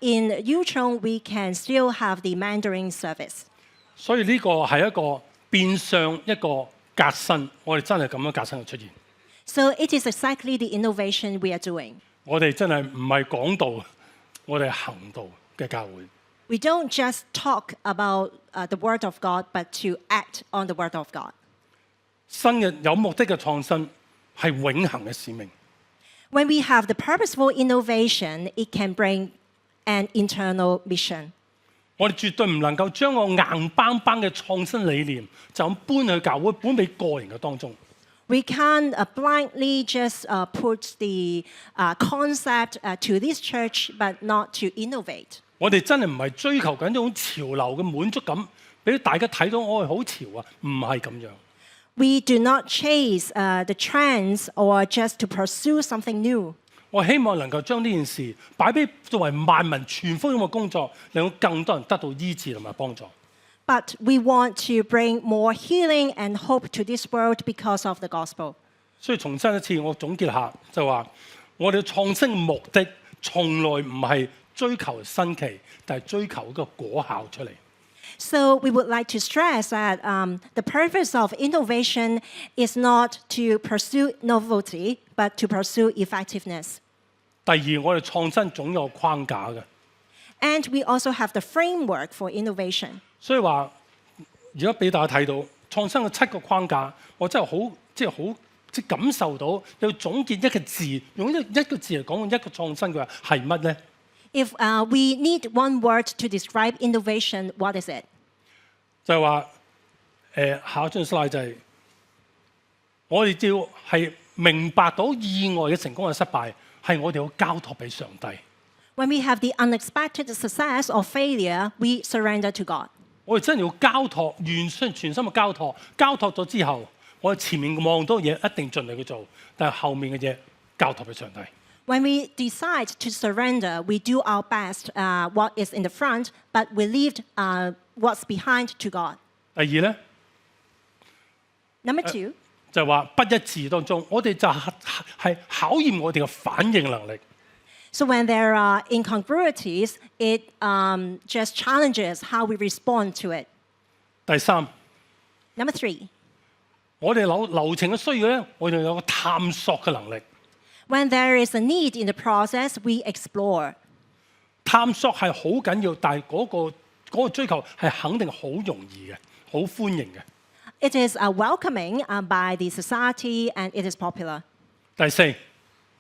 [SPEAKER 2] in Yuchong, we can still have the Mandarin service.
[SPEAKER 1] 所以呢個係一個變相一個革新，我哋真係咁樣革新嘅出現。
[SPEAKER 2] So it is exactly the innovation we are doing.
[SPEAKER 1] 我哋真係唔係講道，我哋係行道嘅教會。
[SPEAKER 2] We don't just talk about the Word of God, but to act on the Word of God.
[SPEAKER 1] 新嘅有目的嘅創新係永恆嘅使命。
[SPEAKER 2] When we have the purposeful innovation, it can bring an internal mission.
[SPEAKER 1] 我哋絕對唔能夠將個硬邦邦嘅創新理念就咁搬去教會，搬俾個人嘅當中。
[SPEAKER 2] We can't blindly just put the concept to this church, but not to innovate.
[SPEAKER 1] 我哋真係唔係追求緊一種潮流嘅滿足感，俾大家睇到我係好潮啊，唔係咁樣。
[SPEAKER 2] We do not chase the trends or just to pursue something new.
[SPEAKER 1] 我希望能夠將呢件事擺俾作為萬民傳福音嘅工作，令到更多人得到醫治同埋幫助。
[SPEAKER 2] But we want to bring more healing and hope to this world because of the gospel.
[SPEAKER 1] 所以重申一次，我總結下就話，我哋嘅創新目的從來唔係追求新奇，但係追求一個果效出嚟。
[SPEAKER 2] So we would like to stress that the purpose of innovation is not to pursue novelty, but to pursue effectiveness.
[SPEAKER 1] 第二，我哋創新總有框架嘅，
[SPEAKER 2] And we also have the framework for innovation.
[SPEAKER 1] 所以話而家俾大家睇到創新嘅7個框架，我真係好感受到要總結一個字，用一個字嚟講一個創新嘅話係乜咧？
[SPEAKER 2] If we need one word to describe innovation, what is it?
[SPEAKER 1] 就係話下一張 slide 就係、我哋要係明白到意外嘅成功嘅失敗係我哋要交託俾上帝。
[SPEAKER 2] When we have the unexpected success or failure, we surrender to God.
[SPEAKER 1] 我哋真係要交託，全心嘅交託。交託咗之後，我哋前面望到嘅嘢一定盡力去做，但係後面嘅嘢交託俾上帝。
[SPEAKER 2] When we decide to surrender, we do our best what is in the front, but we leave what's behind to God.
[SPEAKER 1] 第二咧
[SPEAKER 2] Number two,
[SPEAKER 1] 就係話不一致當中，我哋就係考驗我哋嘅反應能力。
[SPEAKER 2] so when there are incongruities, it just challenges how we respond to it.
[SPEAKER 1] 第三，
[SPEAKER 2] Number three,
[SPEAKER 1] 我哋流程嘅需要咧，我哋有個探索嘅能力。
[SPEAKER 2] when there is a need in the process, we explore.
[SPEAKER 1] 探索係好緊要，但係嗰個追求係肯定好容易嘅，好歡迎嘅。
[SPEAKER 2] It is welcoming by the society and it is popular.
[SPEAKER 1] 第四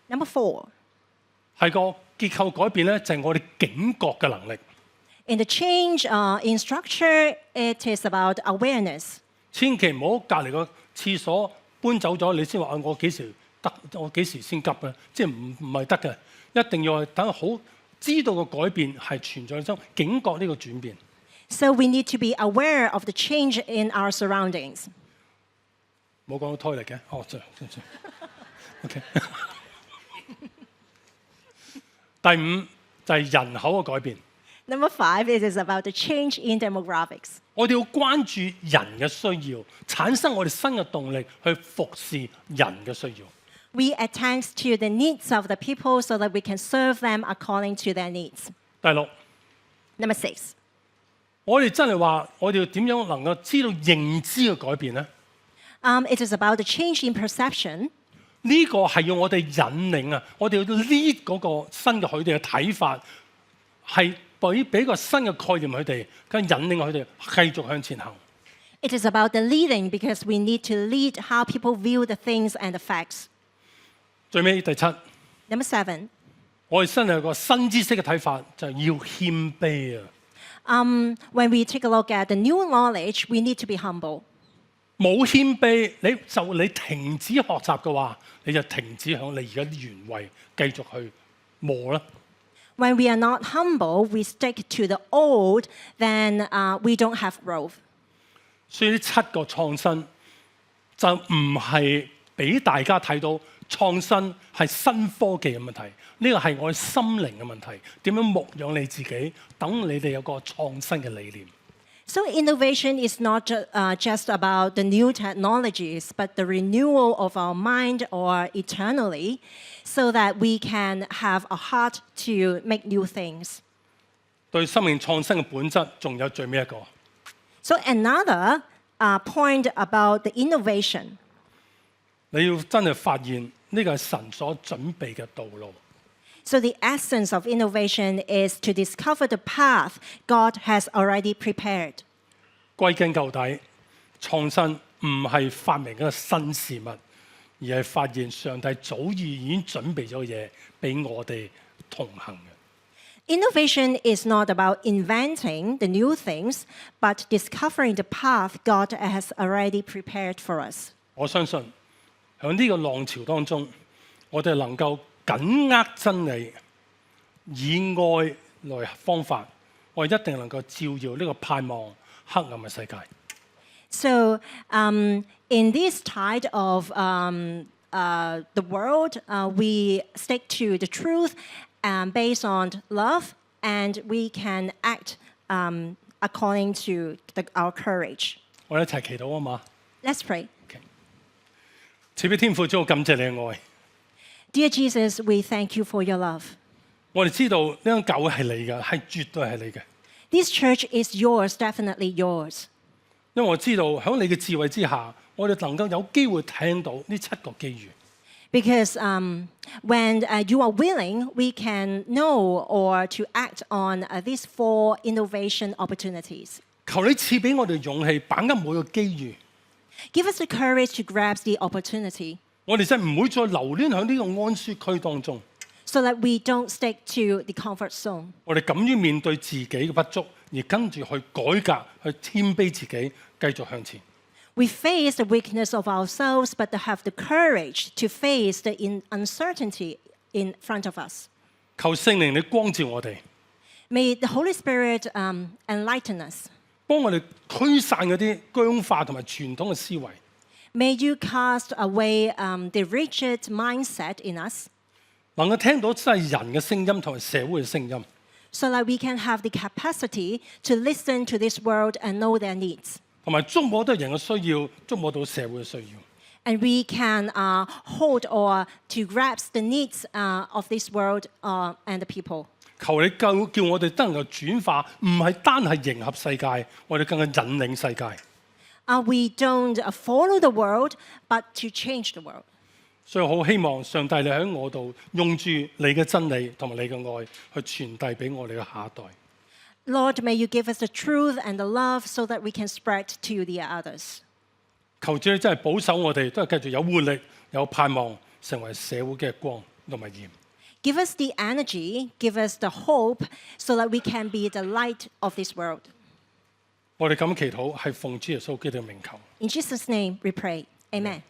[SPEAKER 2] Number four,
[SPEAKER 1] 係個結構改變咧，就係我哋警覺嘅能力。
[SPEAKER 2] in the change in structure, it is about awareness.
[SPEAKER 1] 千祈唔好隔離個廁所搬走咗，你先話我幾時得，我幾時先急咧？即係唔係得嘅，一定要係等好知道個改變係存在中，警覺呢個轉變。
[SPEAKER 2] So we need to be aware of the change in our surroundings.
[SPEAKER 1] 冇講到胎力嘅，哦，OK 第五就係人口嘅改變，
[SPEAKER 2] Number five, it is about the change in demographics.
[SPEAKER 1] 我哋要關注人嘅需要，產生我哋新嘅動力去服侍人嘅需要。
[SPEAKER 2] We attend to the needs of the people so that we can serve them according to their needs.
[SPEAKER 1] 第六，
[SPEAKER 2] Number six,
[SPEAKER 1] 我哋真係話，我哋要點樣能夠知道認知嘅改變咧？
[SPEAKER 2] it is about the change in perception.
[SPEAKER 1] 呢個係要我哋引領啊！我哋要 lead 嗰個新嘅佢哋嘅睇法，係俾個新嘅概念佢哋，跟引領佢哋繼續向前行。
[SPEAKER 2] It is about the leading because we need to lead how people view the things and the facts.
[SPEAKER 1] 最尾第七，
[SPEAKER 2] Number seven,
[SPEAKER 1] 我哋真係有個新知識嘅睇法，就係要謙卑啊！
[SPEAKER 2] when we take a look at the new knowledge, we need to be humble.
[SPEAKER 1] 冇謙卑，你停止學習嘅話，你就停止響你而家啲原位繼續去磨啦。
[SPEAKER 2] When we are not humble, we stick to the old, then we don't have growth.
[SPEAKER 1] 所以呢7個創新就唔係俾大家睇到創新係新科技嘅問題，呢個係我哋心靈嘅問題。點樣牧養你自己，等你哋有個創新嘅理念。
[SPEAKER 2] So innovation is not just about the new technologies, but the renewal of our mind or eternally, so that we can have a heart to make new things.
[SPEAKER 1] 對生命創新嘅本質，仲有最尾一個，
[SPEAKER 2] So another point about the innovation.
[SPEAKER 1] 你要真係發現呢個係神所準備嘅道路。
[SPEAKER 2] So the essence of innovation is to discover the path God has already prepared.
[SPEAKER 1] 歸根究底，創新唔係發明一個新事物，而係發現上帝早已經準備咗嘢俾我哋同行嘅。
[SPEAKER 2] Innovation is not about inventing the new things, but discovering the path God has already prepared for us.
[SPEAKER 1] 我相信喺呢個浪潮當中，我哋能夠緊握真理，以愛來方法，我哋一定能夠照耀呢個盼望黑暗嘅世界。
[SPEAKER 2] So, in this tide of the world, we stick to the truth based on love, and we can act according to our courage.
[SPEAKER 1] 我哋一齊祈禱啊嘛！
[SPEAKER 2] Let's pray.
[SPEAKER 1] 慈悲天父，主，我感謝你嘅愛。
[SPEAKER 2] Dear Jesus, we thank you for your love.
[SPEAKER 1] 我哋知道呢間教會係你嘅，係絕對係你嘅。
[SPEAKER 2] This church is yours, definitely yours.
[SPEAKER 1] 因為我知道喺你嘅智慧之下，我哋能夠有機會聽到呢7個機遇。
[SPEAKER 2] Because when you are willing, we can know or to act on these 4 innovation opportunities.
[SPEAKER 1] 求你賜俾我哋勇氣，把握每個機遇。
[SPEAKER 2] Give us the courage to grasp the opportunity
[SPEAKER 1] 我哋真係唔會再留戀喺呢個安舒區當中。
[SPEAKER 2] so that we don't stick to the comfort zone.
[SPEAKER 1] 我哋敢於面對自己嘅不足，而跟住去改革、去謙卑自己，繼續向前。
[SPEAKER 2] We face the weakness of ourselves, but to have the courage to face the uncertainty in front of us.
[SPEAKER 1] 求聖靈你光照我哋，
[SPEAKER 2] May the Holy Spirit enlighten us.
[SPEAKER 1] 幫我哋驅散嗰啲僵化同埋傳統嘅思維，
[SPEAKER 2] May you cast away the rigid mindset in us
[SPEAKER 1] 能夠聽到真係人嘅聲音同埋社會嘅聲音。
[SPEAKER 2] so that we can have the capacity to listen to this world and know their needs.
[SPEAKER 1] 同埋觸摸到人嘅需要，觸摸到社會嘅需要。
[SPEAKER 2] And we can hold or to grasp the needs of this world and the people.
[SPEAKER 1] 求你叫我哋都能夠轉化，唔係單係迎合世界，我哋更加引領世界。
[SPEAKER 2] We don't follow the world, but to change the world.
[SPEAKER 1] 所以好希望上帝你喺我度用住你嘅真理同埋你嘅愛去傳遞俾我哋嘅下一代。
[SPEAKER 2] Lord, may you give us the truth and the love so that we can spread to the others.
[SPEAKER 1] 求主你真係保守我哋，都係繼續有活力、有盼望，成為社會嘅光同埋鹽。
[SPEAKER 2] Give us the energy, give us the hope so that we can be the light of this world.
[SPEAKER 1] 我哋咁祈禱係奉主耶穌基督嘅名求。
[SPEAKER 2] In Jesus' name we pray. Amen.